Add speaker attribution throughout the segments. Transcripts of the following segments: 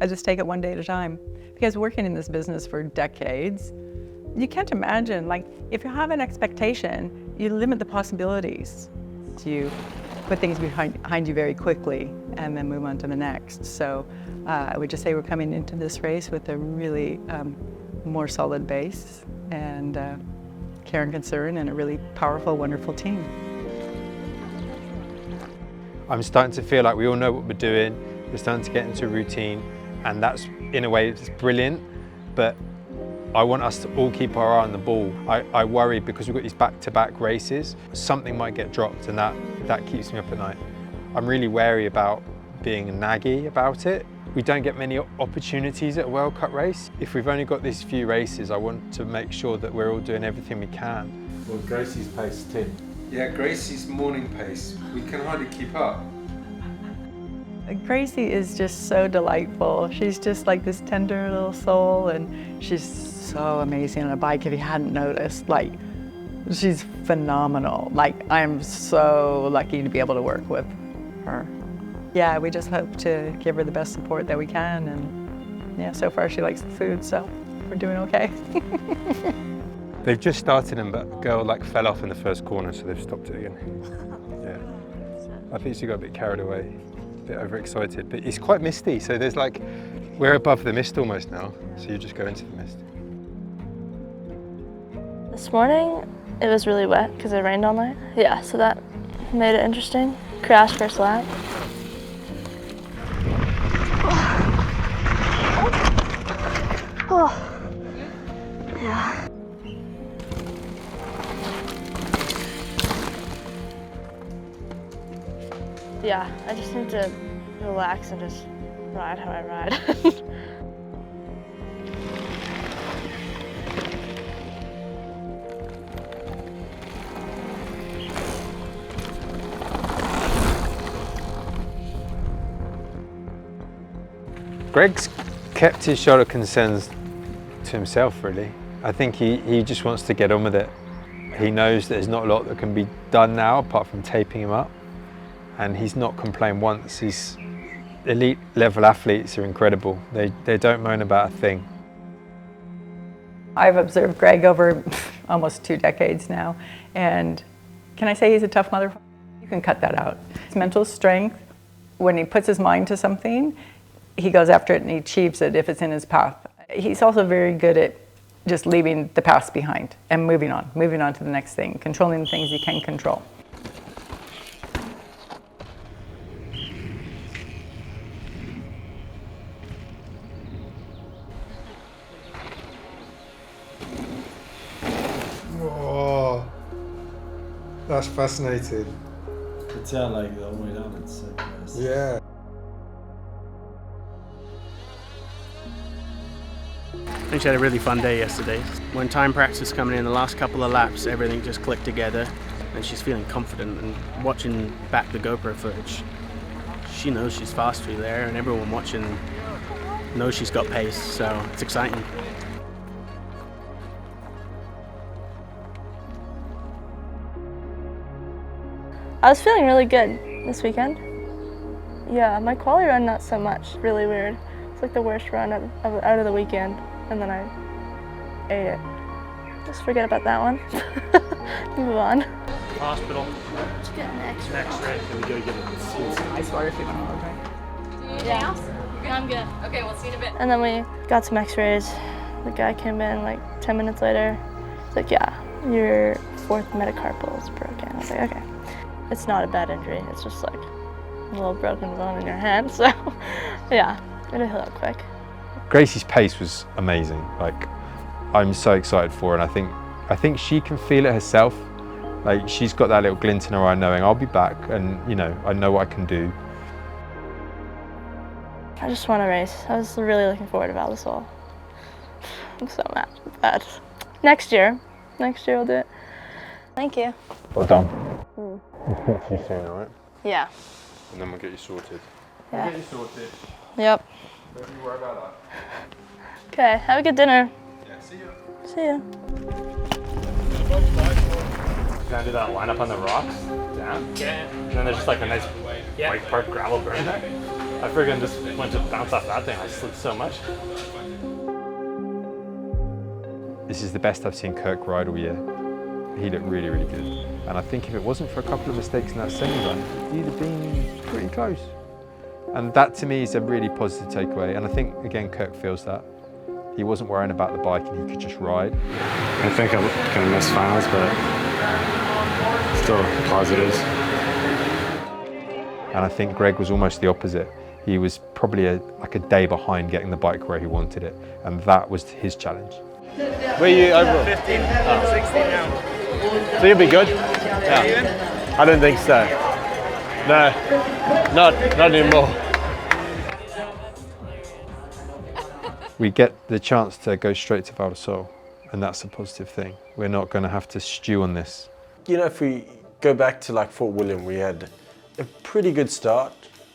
Speaker 1: I just take it one day at a time. Because working in this business for decades, you can't imagine, like, if you have an expectation, you limit the possibilities. You put things behind you very quickly and then move on to the next. So I would just say we're coming into this race with a really more solid base and care and concern and a really powerful, wonderful team.
Speaker 2: I'm starting to feel like we all know what we're doing. We're starting to get into a routine, and that's, in a way, it's brilliant, but I want us to all keep our eye on the ball. I worry because we've got these back-to-back races, something might get dropped, and that keeps me up at night. I'm really wary about being naggy about it. We don't get many opportunities at a World Cup race. If we've only got these few races, I want to make sure that we're all doing everything we can.
Speaker 3: Well, Gracie's pace too. Yeah, Gracie's morning pace, we can hardly keep up.
Speaker 1: Gracie is just so delightful. She's just like this tender little soul, and she's so amazing on a bike if you hadn't noticed. Like, she's phenomenal. Like, I'm so lucky to be able to work with her. Yeah, we just hope to give her the best support that we can, and yeah, so far she likes the food, so we're doing okay.
Speaker 2: They've just started him, but the girl fell off in the first corner, so they've stopped it again. Yeah, I think she got a bit carried away, a bit overexcited, but it's quite misty, so there's we're above the mist almost now, so you just go into the mist.
Speaker 4: This morning, it was really wet because it rained all night. Yeah, so that made it interesting. Crashed first lap. Oh, yeah. Yeah, I just need to relax and just ride how I ride.
Speaker 2: Greg's kept his shoulder concerns to himself, really. I think he just wants to get on with it. He knows there's not a lot that can be done now apart from taping him up, and he's not complained once. His elite level athletes are incredible. They don't moan about a thing.
Speaker 1: I've observed Greg over almost 2 decades now, and can I say he's a tough motherfucker? You can cut that out. His mental strength, when he puts his mind to something, he goes after it and he achieves it if it's in his path. He's also very good at just leaving the past behind and moving on to the next thing, controlling the things he can control.
Speaker 3: Oh, that's fascinating.
Speaker 5: It's all the way down, it's so close.
Speaker 3: Yeah.
Speaker 6: I think she had a really fun day yesterday. When time practice was coming in, the last couple of laps, everything just clicked together, and she's feeling confident. And watching back the GoPro footage, she knows she's fast through there, and everyone watching knows she's got pace, so it's exciting.
Speaker 4: I was feeling really good this weekend. Yeah, my quali run not so much, really weird. It's like the worst run out of the weekend, and then I ate it. Just forget about that one. Move on.
Speaker 6: Hospital.
Speaker 4: Let's get an X-ray.
Speaker 6: X-ray. Can we go get it?
Speaker 1: Ice water if you want to hold, right?
Speaker 7: Do you need anything else? You're good? I'm good. Okay, we'll see you in a bit.
Speaker 4: And then we got some X-rays. The guy came in 10 minutes later. He's like, yeah, your 4th metacarpal is broken. I was like, okay. It's not a bad injury. It's just a little broken bone in your hand. So yeah, it'll heal up quick.
Speaker 2: Gracie's pace was amazing. I'm so excited for her, and I think she can feel it herself. She's got that little glint in her eye knowing I'll be back, and I know what I can do.
Speaker 4: I just want to race. I was really looking forward to Val this fall. I'm so mad at that. Next year I'll do it. Thank you.
Speaker 2: Well done. See you soon, alright?
Speaker 4: Yeah.
Speaker 2: And then we'll get you sorted.
Speaker 4: Yeah.
Speaker 2: We'll get you sorted.
Speaker 4: Yep.
Speaker 2: Don't you worry about that.
Speaker 4: Okay, have a good dinner.
Speaker 2: Yeah, see ya.
Speaker 4: See ya.
Speaker 6: Can I do that line up on the rocks? Down? Yeah. And then there's just a nice white park gravel burn there.
Speaker 8: I friggin' just went to bounce off that thing. I slid so much.
Speaker 2: This is the best I've seen Kirk ride all year. He looked really, really good. And I think if it wasn't for a couple of mistakes in that semi-run, he'd have been pretty close. And that to me is a really positive takeaway. And I think, again, Kirk feels that. He wasn't worrying about the bike and he could just ride.
Speaker 8: I think I'm gonna miss finals, but still positives.
Speaker 2: And I think Greg was almost the opposite. He was probably like a day behind getting the bike where he wanted it. And that was his challenge.
Speaker 8: Where are you overall?
Speaker 6: 15, 16 now.
Speaker 8: So you'll be good? Yeah. I don't think so. No, not anymore.
Speaker 2: We get the chance to go straight to Val di Sole, and that's a positive thing. We're not going to have to stew on this.
Speaker 5: You know, if we go back to like Fort William, we had a pretty good start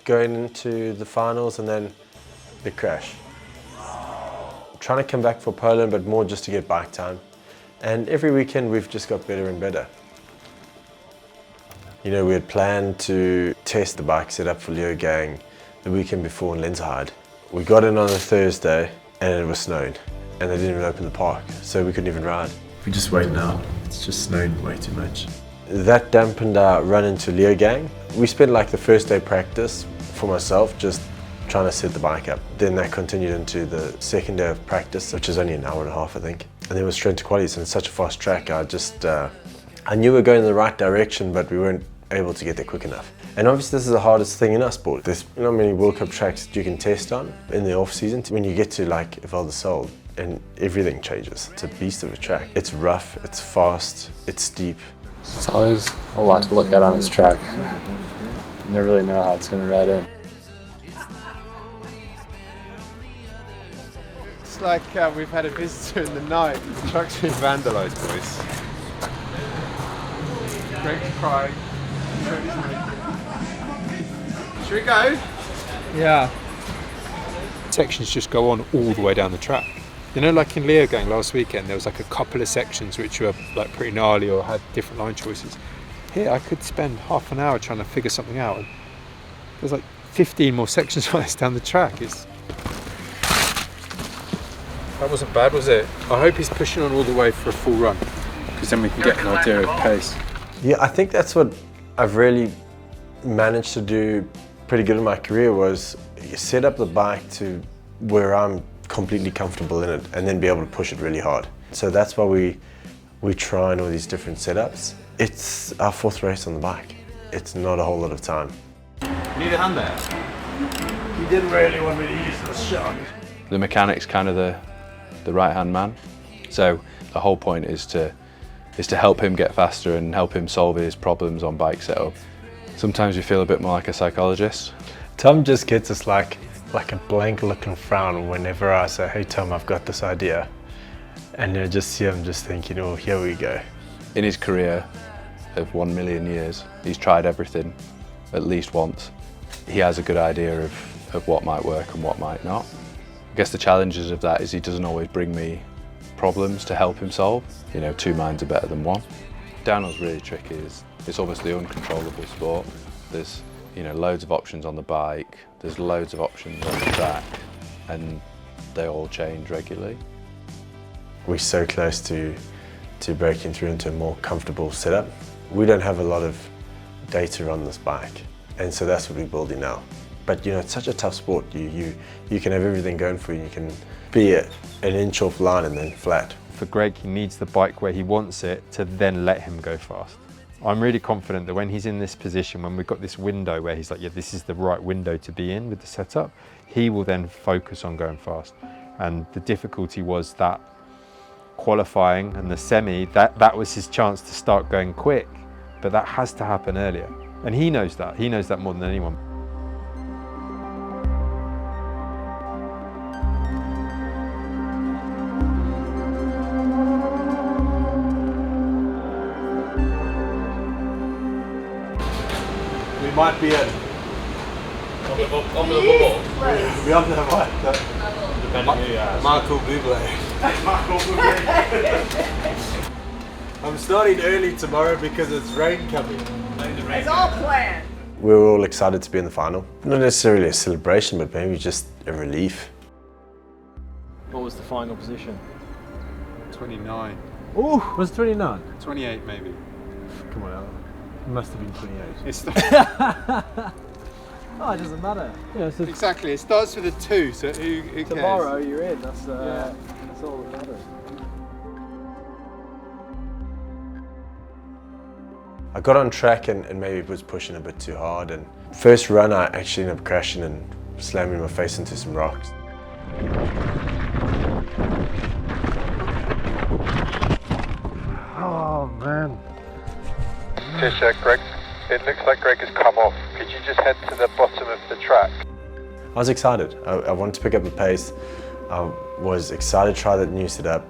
Speaker 5: going into the finals and then the crash. Trying to come back for Poland, but more just to get bike time. And every weekend we've just got better and better. You know, we had planned to test the bike setup for Leogang the weekend before in Lenzerheide. We got in on a Thursday and it was snowing and they didn't even open the park, so we couldn't even ride. We just wait now. It's just snowing way too much. That dampened our run into Leogang. We spent like the first day practice for myself, just trying to set the bike up. Then that continued into the second day of practice, which is only an hour and a half, I think. And then we're straight to qualies, and it's such a fast track. I knew we were going in the right direction, but we weren't able to get there quick enough. And obviously this is the hardest thing in our sport. There's not many World Cup tracks that you can test on in the off season. When you get to like Val di Sole, and everything changes. It's a beast of a track. It's rough, it's fast, it's steep.
Speaker 9: It's always a lot to look at on this track. You never really know how it's going to ride in.
Speaker 3: It's like we've had a visitor in the night. The truck's been vandalised, boys. Greg's crying. Should we go?
Speaker 2: Yeah. Sections just go on all the way down the track. You know, like in Leogang last weekend, there was like a couple of sections which were like pretty gnarly or had different line choices. Here, I could spend half an hour trying to figure something out. And there's like 15 more sections like this down the track. That wasn't bad, was it? I hope he's pushing on all the way for a full run, because then we can get an idea of pace.
Speaker 5: Yeah, I think that's what I've really managed to do pretty good in my career, was set up the bike to where I'm completely comfortable in it and then be able to push it really hard. So that's why we try all these different setups. It's our fourth race on the bike. It's not a whole lot of time.
Speaker 3: Need a hand there?
Speaker 8: He didn't really want me to use the shot.
Speaker 9: The mechanic's kind of the right-hand man. So the whole point is to help him get faster and help him solve his problems on bike setup. Sometimes we feel a bit more like a psychologist.
Speaker 10: Tom just gets us like a blank looking frown whenever I say, hey Tom, I've got this idea. And you just see him just thinking, oh, here we go.
Speaker 9: In his career of 1 million years, he's tried everything at least once. He has a good idea of what might work and what might not. I guess the challenges of that is he doesn't always bring me problems to help him solve. You know, two minds are better than one. Downhill's really tricky. It's obviously uncontrollable sport. There's, you know, loads of options on the bike, there's loads of options on the track, and they all change regularly.
Speaker 5: We're so close to breaking through into a more comfortable setup. We don't have a lot of data on this bike, and so that's what we're building now. But you know, it's such a tough sport. You can have everything going for you. You can be an inch off line and then flat.
Speaker 2: For Greg, he needs the bike where he wants it to then let him go fast. I'm really confident that when he's in this position, when we've got this window where he's like, yeah, this is the right window to be in with the setup, he will then focus on going fast. And the difficulty was that qualifying and the semi, that was his chance to start going quick, but that has to happen earlier. And he knows that more than anyone.
Speaker 8: We might be at on the bubble. We on the what? Depending who you ask.
Speaker 3: Michael Bublé.
Speaker 8: Michael Bublé.
Speaker 3: I'm starting early tomorrow because it's rain coming.
Speaker 11: It's all planned.
Speaker 5: We were all excited to be in the final. Not necessarily a celebration, but maybe just a relief.
Speaker 8: What was the final position?
Speaker 3: 29.
Speaker 8: Oh, was it 29?
Speaker 3: 28 maybe.
Speaker 8: Come on, Alan. It must have been 28.
Speaker 3: It's
Speaker 8: Oh, it doesn't matter. Yeah, so
Speaker 3: exactly, it starts with a 2, so who cares?
Speaker 8: tomorrow you're in. That's all that matters.
Speaker 5: I got on track and maybe was pushing a bit too hard. And first run, I actually ended up crashing and slamming my face into some rocks.
Speaker 10: Oh man.
Speaker 2: Greg, it looks like Greg has come off. Could you just head to the bottom of the track?
Speaker 5: I was excited. I wanted to pick up the pace. I was excited to try that new setup.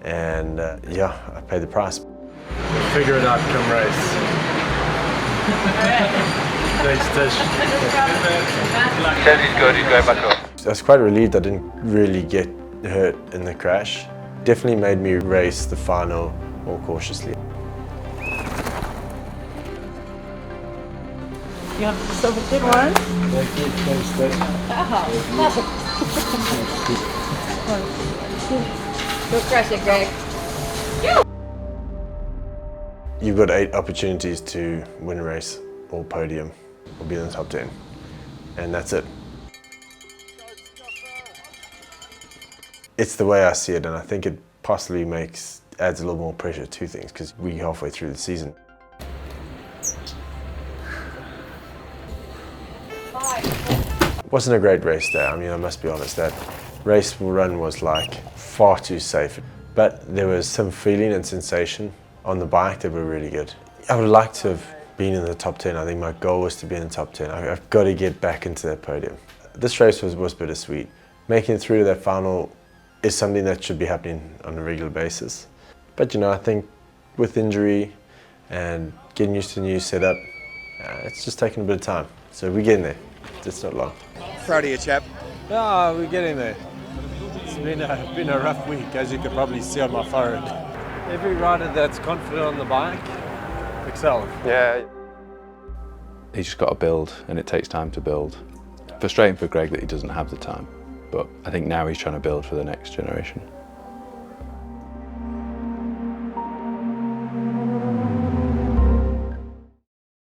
Speaker 5: And yeah, I paid the price.
Speaker 10: Figure it out come race. Thanks, Tish.
Speaker 2: He says he's good, he's going back up.
Speaker 5: I was quite relieved I didn't really get hurt in the crash. Definitely made me race the final more cautiously.
Speaker 1: You have yourself a good one.
Speaker 10: Thank you. Thanks, Tish.
Speaker 7: Go crush it, Greg.
Speaker 5: You've got 8 opportunities to win a race or podium or be in the top 10. And that's it. It's the way I see it, and I think it possibly adds a little more pressure to things because we're halfway through the season. Wasn't a great race day. I mean, I must be honest, that race run was like far too safe. But there was some feeling and sensation on the bike that were really good. I would like to have been in the top 10. I think my goal was to be in the top 10. I've got to get back into that podium. This race was bittersweet. Making it through to that final is something that should be happening on a regular basis. But you know, I think with injury and getting used to the new setup, it's just taking a bit of time. So we're getting there. It's not long.
Speaker 3: Proud of you, chap.
Speaker 10: Ah, we're getting there. It's been a rough week, as you can probably see on my forehead. Every rider that's confident on the bike excels.
Speaker 2: Yeah.
Speaker 9: He's just got to build, and it takes time to build. Frustrating for Greg that he doesn't have the time, but I think now he's trying to build for the next generation.